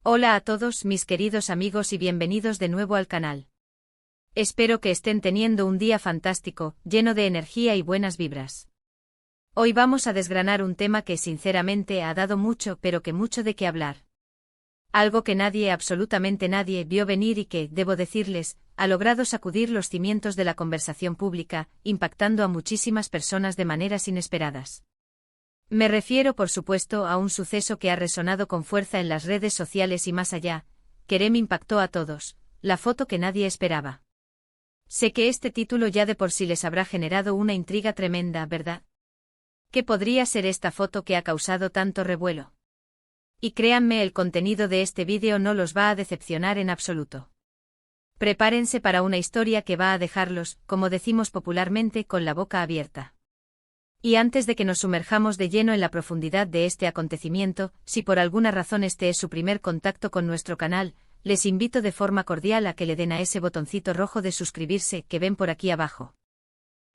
Hola a todos mis queridos amigos y bienvenidos de nuevo al canal. Espero que estén teniendo un día fantástico, lleno de energía y buenas vibras. Hoy vamos a desgranar un tema que sinceramente ha dado mucho pero que mucho de qué hablar. Algo que nadie, absolutamente nadie, vio venir y que, debo decirles, ha logrado sacudir los cimientos de la conversación pública, impactando a muchísimas personas de maneras inesperadas. Me refiero, por supuesto, a un suceso que ha resonado con fuerza en las redes sociales y más allá. Kerem impactó a todos, la foto que nadie esperaba. Sé que este título ya de por sí les habrá generado una intriga tremenda, ¿verdad? ¿Qué podría ser esta foto que ha causado tanto revuelo? Y créanme, el contenido de este vídeo no los va a decepcionar en absoluto. Prepárense para una historia que va a dejarlos, como decimos popularmente, con la boca abierta. Y antes de que nos sumerjamos de lleno en la profundidad de este acontecimiento, si por alguna razón este es su primer contacto con nuestro canal, les invito de forma cordial a que le den a ese botoncito rojo de suscribirse que ven por aquí abajo.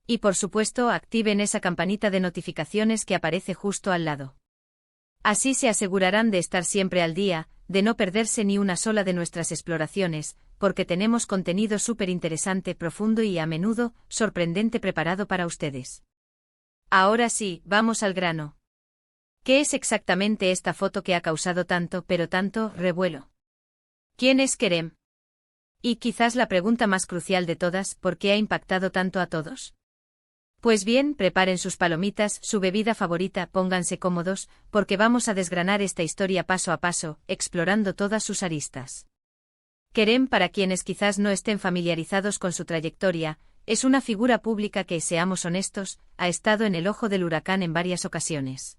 Y por supuesto activen esa campanita de notificaciones que aparece justo al lado. Así se asegurarán de estar siempre al día, de no perderse ni una sola de nuestras exploraciones, porque tenemos contenido súper interesante, profundo y a menudo, sorprendente preparado para ustedes. Ahora sí, vamos al grano. ¿Qué es exactamente esta foto que ha causado tanto, pero tanto, revuelo? ¿Quién es Kerem? Y quizás la pregunta más crucial de todas, ¿por qué ha impactado tanto a todos? Pues bien, preparen sus palomitas, su bebida favorita, pónganse cómodos, porque vamos a desgranar esta historia paso a paso, explorando todas sus aristas. Kerem, para quienes quizás no estén familiarizados con su trayectoria, es una figura pública que, seamos honestos, ha estado en el ojo del huracán en varias ocasiones.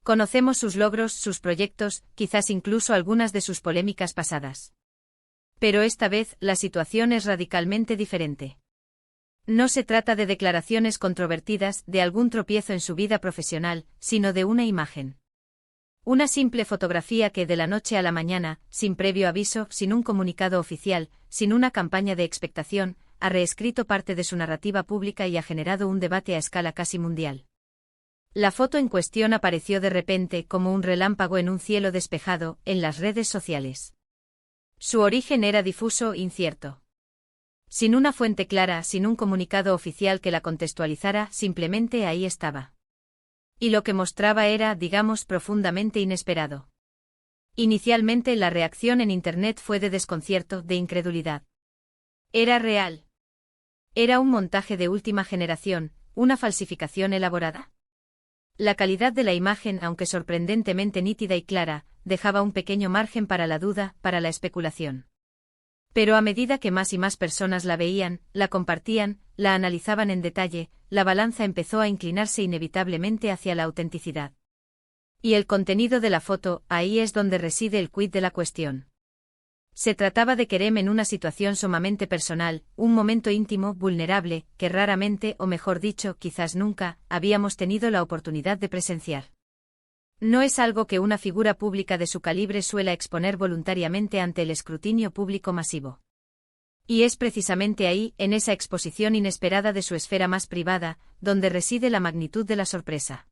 Conocemos sus logros, sus proyectos, quizás incluso algunas de sus polémicas pasadas. Pero esta vez, la situación es radicalmente diferente. No se trata de declaraciones controvertidas, de algún tropiezo en su vida profesional, sino de una imagen. Una simple fotografía que de la noche a la mañana, sin previo aviso, sin un comunicado oficial, sin una campaña de expectación, ha reescrito parte de su narrativa pública y ha generado un debate a escala casi mundial. La foto en cuestión apareció de repente como un relámpago en un cielo despejado, en las redes sociales. Su origen era difuso, incierto. Sin una fuente clara, sin un comunicado oficial que la contextualizara, simplemente ahí estaba. Y lo que mostraba era, digamos, profundamente inesperado. Inicialmente la reacción en Internet fue de desconcierto, de incredulidad. ¿Era real? ¿Era un montaje de última generación, una falsificación elaborada? La calidad de la imagen, aunque sorprendentemente nítida y clara, dejaba un pequeño margen para la duda, para la especulación. Pero a medida que más y más personas la veían, la compartían, la analizaban en detalle, la balanza empezó a inclinarse inevitablemente hacia la autenticidad. Y el contenido de la foto, ahí es donde reside el quid de la cuestión. Se trataba de Kerem en una situación sumamente personal, un momento íntimo, vulnerable, que raramente, o mejor dicho, quizás nunca, habíamos tenido la oportunidad de presenciar. No es algo que una figura pública de su calibre suela exponer voluntariamente ante el escrutinio público masivo. Y es precisamente ahí, en esa exposición inesperada de su esfera más privada, donde reside la magnitud de la sorpresa.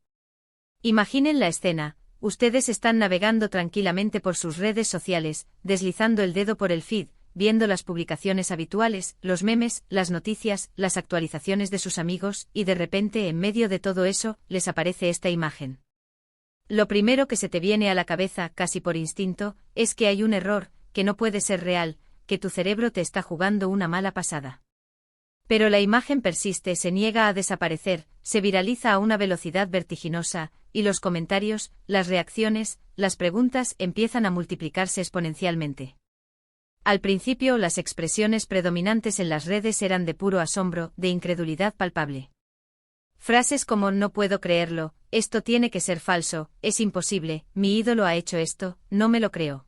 Imaginen la escena. Ustedes están navegando tranquilamente por sus redes sociales, deslizando el dedo por el feed, viendo las publicaciones habituales, los memes, las noticias, las actualizaciones de sus amigos, y de repente, en medio de todo eso, les aparece esta imagen. Lo primero que se te viene a la cabeza, casi por instinto, es que hay un error, que no puede ser real, que tu cerebro te está jugando una mala pasada. Pero la imagen persiste, se niega a desaparecer, se viraliza a una velocidad vertiginosa, y los comentarios, las reacciones, las preguntas empiezan a multiplicarse exponencialmente. Al principio las expresiones predominantes en las redes eran de puro asombro, de incredulidad palpable. Frases como "no puedo creerlo", "esto tiene que ser falso", "es imposible", "mi ídolo ha hecho esto", "no me lo creo".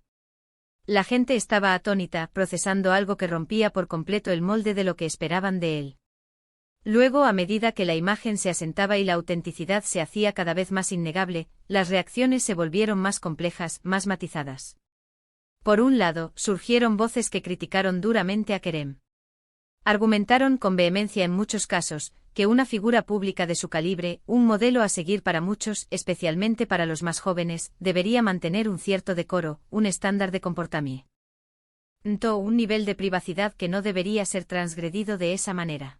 La gente estaba atónita, procesando algo que rompía por completo el molde de lo que esperaban de él. Luego, a medida que la imagen se asentaba y la autenticidad se hacía cada vez más innegable, las reacciones se volvieron más complejas, más matizadas. Por un lado, surgieron voces que criticaron duramente a Kerem. Argumentaron con vehemencia en muchos casos, que una figura pública de su calibre, un modelo a seguir para muchos, especialmente para los más jóvenes, debería mantener un cierto decoro, un estándar de comportamiento, un nivel de privacidad que no debería ser transgredido de esa manera.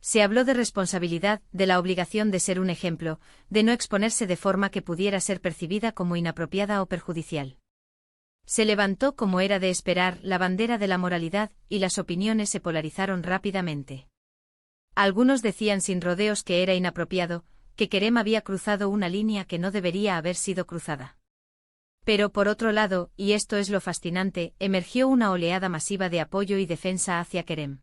Se habló de responsabilidad, de la obligación de ser un ejemplo, de no exponerse de forma que pudiera ser percibida como inapropiada o perjudicial. Se levantó, como era de esperar, la bandera de la moralidad, y las opiniones se polarizaron rápidamente. Algunos decían sin rodeos que era inapropiado, que Kerem había cruzado una línea que no debería haber sido cruzada. Pero por otro lado, y esto es lo fascinante, emergió una oleada masiva de apoyo y defensa hacia Kerem.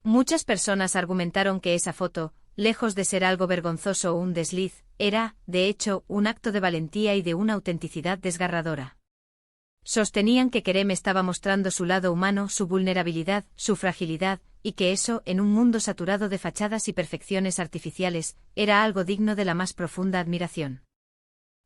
Muchas personas argumentaron que esa foto, lejos de ser algo vergonzoso o un desliz, era, de hecho, un acto de valentía y de una autenticidad desgarradora. Sostenían que Kerem estaba mostrando su lado humano, su vulnerabilidad, su fragilidad, y que eso, en un mundo saturado de fachadas y perfecciones artificiales, era algo digno de la más profunda admiración.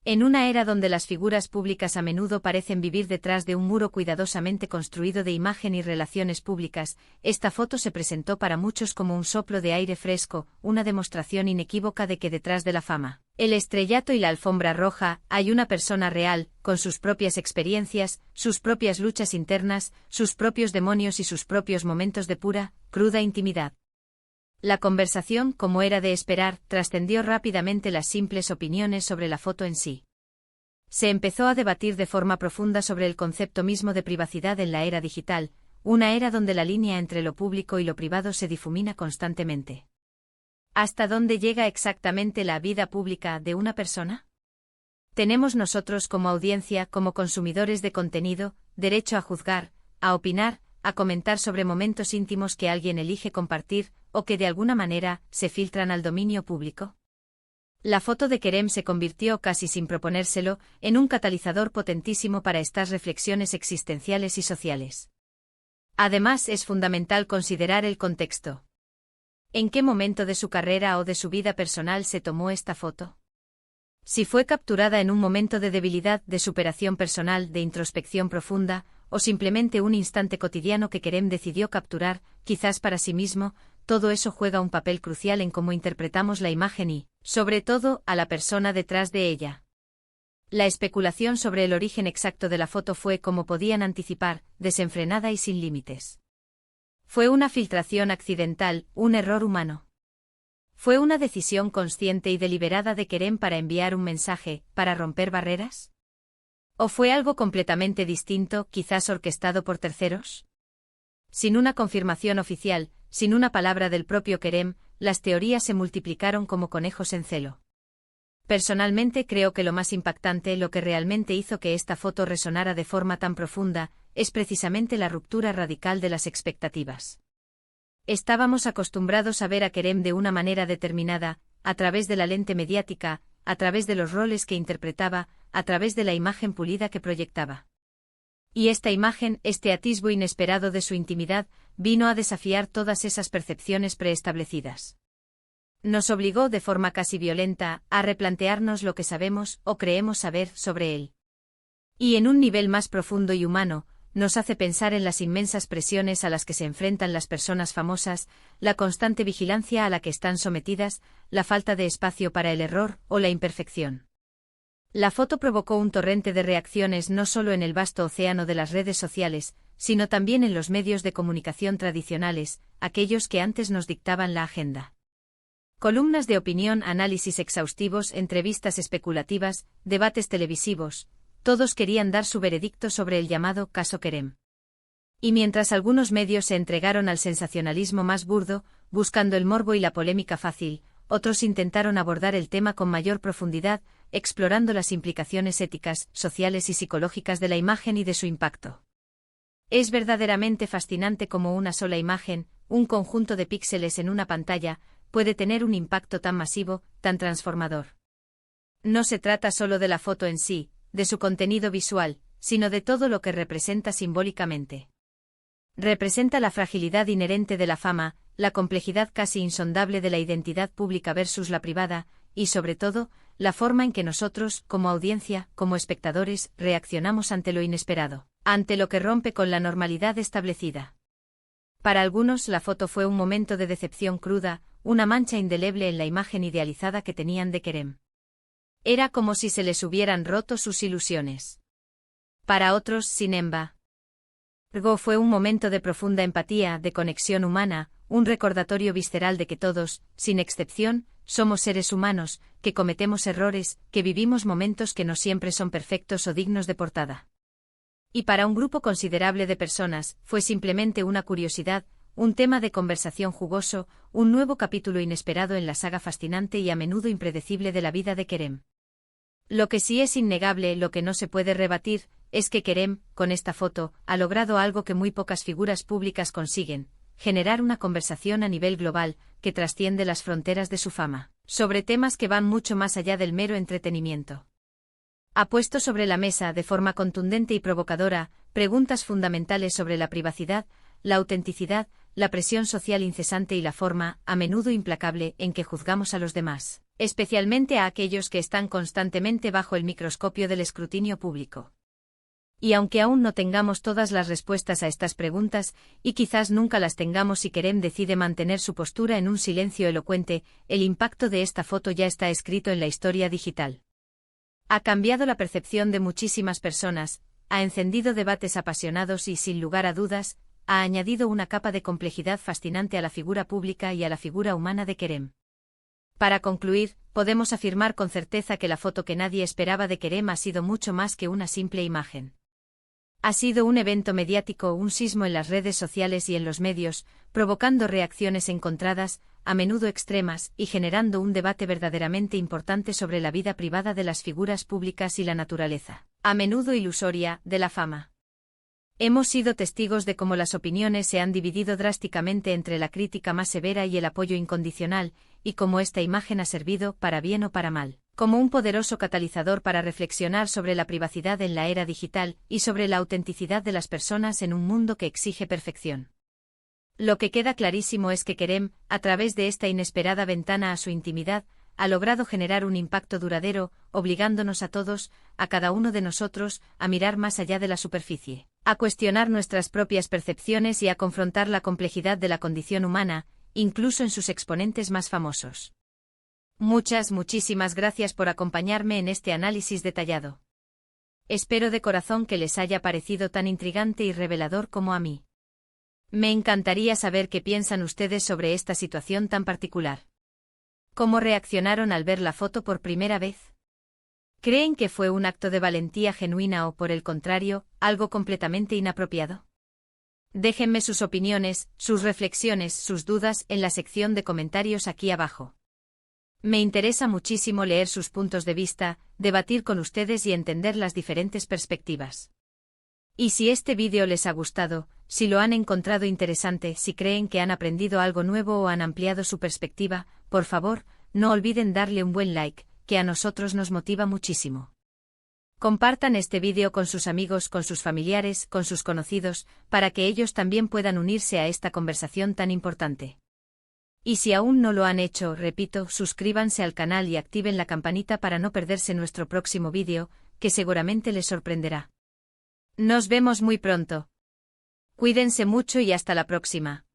En una era donde las figuras públicas a menudo parecen vivir detrás de un muro cuidadosamente construido de imagen y relaciones públicas, esta foto se presentó para muchos como un soplo de aire fresco, una demostración inequívoca de que detrás de la fama, el estrellato y la alfombra roja, hay una persona real, con sus propias experiencias, sus propias luchas internas, sus propios demonios y sus propios momentos de pura, cruda intimidad. La conversación, como era de esperar, trascendió rápidamente las simples opiniones sobre la foto en sí. Se empezó a debatir de forma profunda sobre el concepto mismo de privacidad en la era digital, una era donde la línea entre lo público y lo privado se difumina constantemente. ¿Hasta dónde llega exactamente la vida pública de una persona? ¿Tenemos nosotros como audiencia, como consumidores de contenido, derecho a juzgar, a opinar, a comentar sobre momentos íntimos que alguien elige compartir, o que de alguna manera se filtran al dominio público? La foto de Kerem se convirtió, casi sin proponérselo, en un catalizador potentísimo para estas reflexiones existenciales y sociales. Además, es fundamental considerar el contexto. ¿En qué momento de su carrera o de su vida personal se tomó esta foto? Si fue capturada en un momento de debilidad, de superación personal, de introspección profunda, o simplemente un instante cotidiano que Kerem decidió capturar, quizás para sí mismo, todo eso juega un papel crucial en cómo interpretamos la imagen y, sobre todo, a la persona detrás de ella. La especulación sobre el origen exacto de la foto fue, como podían anticipar, desenfrenada y sin límites. ¿Fue una filtración accidental, un error humano? ¿Fue una decisión consciente y deliberada de Kerem para enviar un mensaje, para romper barreras? ¿O fue algo completamente distinto, quizás orquestado por terceros? Sin una confirmación oficial, sin una palabra del propio Kerem, las teorías se multiplicaron como conejos en celo. Personalmente creo que lo más impactante, lo que realmente hizo que esta foto resonara de forma tan profunda, es precisamente la ruptura radical de las expectativas. Estábamos acostumbrados a ver a Kerem de una manera determinada, a través de la lente mediática, a través de los roles que interpretaba, a través de la imagen pulida que proyectaba. Y esta imagen, este atisbo inesperado de su intimidad, vino a desafiar todas esas percepciones preestablecidas. Nos obligó de forma casi violenta a replantearnos lo que sabemos o creemos saber sobre él. Y en un nivel más profundo y humano, nos hace pensar en las inmensas presiones a las que se enfrentan las personas famosas, la constante vigilancia a la que están sometidas, la falta de espacio para el error o la imperfección. La foto provocó un torrente de reacciones no solo en el vasto océano de las redes sociales, sino también en los medios de comunicación tradicionales, aquellos que antes nos dictaban la agenda. Columnas de opinión, análisis exhaustivos, entrevistas especulativas, debates televisivos, todos querían dar su veredicto sobre el llamado caso Kerem. Y mientras algunos medios se entregaron al sensacionalismo más burdo, buscando el morbo y la polémica fácil, otros intentaron abordar el tema con mayor profundidad, explorando las implicaciones éticas, sociales y psicológicas de la imagen y de su impacto. Es verdaderamente fascinante cómo una sola imagen, un conjunto de píxeles en una pantalla, puede tener un impacto tan masivo, tan transformador. No se trata solo de la foto en sí, de su contenido visual, sino de todo lo que representa simbólicamente. Representa la fragilidad inherente de la fama, la complejidad casi insondable de la identidad pública versus la privada, y sobre todo, la forma en que nosotros, como audiencia, como espectadores, reaccionamos ante lo inesperado, ante lo que rompe con la normalidad establecida. Para algunos la foto fue un momento de decepción cruda, una mancha indeleble en la imagen idealizada que tenían de Kerem. Era como si se les hubieran roto sus ilusiones. Para otros, sin embargo, fue un momento de profunda empatía, de conexión humana, un recordatorio visceral de que todos, sin excepción, somos seres humanos, que cometemos errores, que vivimos momentos que no siempre son perfectos o dignos de portada. Y para un grupo considerable de personas, fue simplemente una curiosidad, un tema de conversación jugoso, un nuevo capítulo inesperado en la saga fascinante y a menudo impredecible de la vida de Kerem. Lo que sí es innegable, lo que no se puede rebatir, es que Kerem, con esta foto, ha logrado algo que muy pocas figuras públicas consiguen: generar una conversación a nivel global, que trasciende las fronteras de su fama, sobre temas que van mucho más allá del mero entretenimiento. Ha puesto sobre la mesa, de forma contundente y provocadora, preguntas fundamentales sobre la privacidad, la autenticidad, la presión social incesante y la forma, a menudo implacable, en que juzgamos a los demás, especialmente a aquellos que están constantemente bajo el microscopio del escrutinio público. Y aunque aún no tengamos todas las respuestas a estas preguntas, y quizás nunca las tengamos si Kerem decide mantener su postura en un silencio elocuente, el impacto de esta foto ya está escrito en la historia digital. Ha cambiado la percepción de muchísimas personas, ha encendido debates apasionados y, sin lugar a dudas, ha añadido una capa de complejidad fascinante a la figura pública y a la figura humana de Kerem. Para concluir, podemos afirmar con certeza que la foto que nadie esperaba de Kerem ha sido mucho más que una simple imagen. Ha sido un evento mediático, un sismo en las redes sociales y en los medios, provocando reacciones encontradas, a menudo extremas, y generando un debate verdaderamente importante sobre la vida privada de las figuras públicas y la naturaleza, a menudo ilusoria, de la fama. Hemos sido testigos de cómo las opiniones se han dividido drásticamente entre la crítica más severa y el apoyo incondicional, y cómo esta imagen ha servido, para bien o para mal, como un poderoso catalizador para reflexionar sobre la privacidad en la era digital y sobre la autenticidad de las personas en un mundo que exige perfección. Lo que queda clarísimo es que Kerem, a través de esta inesperada ventana a su intimidad, ha logrado generar un impacto duradero, obligándonos a todos, a cada uno de nosotros, a mirar más allá de la superficie, a cuestionar nuestras propias percepciones y a confrontar la complejidad de la condición humana, incluso en sus exponentes más famosos. Muchísimas gracias por acompañarme en este análisis detallado. Espero de corazón que les haya parecido tan intrigante y revelador como a mí. Me encantaría saber qué piensan ustedes sobre esta situación tan particular. ¿Cómo reaccionaron al ver la foto por primera vez? ¿Creen que fue un acto de valentía genuina o, por el contrario, algo completamente inapropiado? Déjenme sus opiniones, sus reflexiones, sus dudas en la sección de comentarios aquí abajo. Me interesa muchísimo leer sus puntos de vista, debatir con ustedes y entender las diferentes perspectivas. Y si este vídeo les ha gustado, si lo han encontrado interesante, si creen que han aprendido algo nuevo o han ampliado su perspectiva, por favor, no olviden darle un buen like, que a nosotros nos motiva muchísimo. Compartan este vídeo con sus amigos, con sus familiares, con sus conocidos, para que ellos también puedan unirse a esta conversación tan importante. Y si aún no lo han hecho, repito, suscríbanse al canal y activen la campanita para no perderse nuestro próximo vídeo, que seguramente les sorprenderá. Nos vemos muy pronto. Cuídense mucho y hasta la próxima.